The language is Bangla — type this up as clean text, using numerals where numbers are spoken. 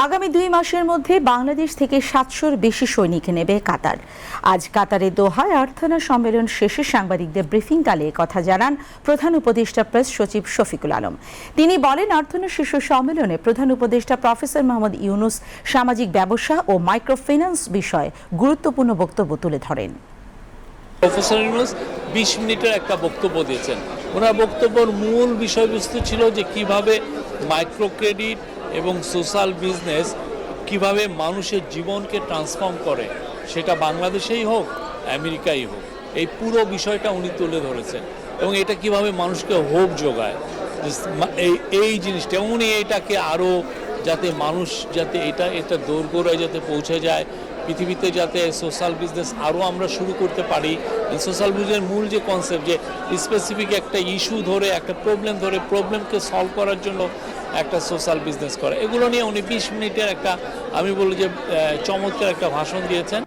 আগামী 2 মাসের মধ্যে বাংলাদেশ থেকে 700-র বেশি সৈনিক নেবে কাতার। আজ কাতারের দোহায় আর্থানা সম্মেলন শেষে সাংবাদিকদের ব্রিফিংকালে কথা জানান প্রধান উপদেষ্টা প্রেস সচিব শফিকুল আলম। তিনি বলেন, আর্থানা শীর্ষ সম্মেলনে প্রধান উপদেষ্টা প্রফেসর মোহাম্মদ ইউনুস সামাজিক ব্যবসা ও মাইক্রোফিন্যান্স বিষয়ে গুরুত্বপূর্ণ বক্তব্য তুলে ধরেন। প্রফেসর ইউনুস 20 মিনিটের একটা বক্তব্য দিয়েছেন। ওনার বক্তব্যের মূল বিষয়বস্তু ছিল যে কিভাবে মাইক্রো ক্রেডিট এবং সোশ্যাল বিজনেস কিভাবে মানুষের জীবনকে ট্রান্সফর্ম করে, সেটা বাংলাদেশেই হোক আমেরিকাই হোক, এই পুরো বিষয়টা উনি তুলে ধরেছেন এবং এটা কিভাবে মানুষকে হোপ যোগায় এই জিনিসটা। উনি এটাকে আরও যাতে মানুষ যাতে এটা দোরগোড়ায় যাতে পৌঁছে যায়, পৃথিবীতে যাতে সোশ্যাল বিজনেস আরও আমরা শুরু করতে পারি। এই সোশ্যাল বিজনেসের মূল যে কনসেপ্ট যে স্পেসিফিক একটা ইস্যু ধরে একটা প্রবলেমকে সলভ করার জন্য একটা সোশ্যাল বিজনেস করে, এগুলো নিয়ে উনি 20 মিনিটের একটা আমি বলি যে চমৎকার একটা ভাষণ দিয়েছেন।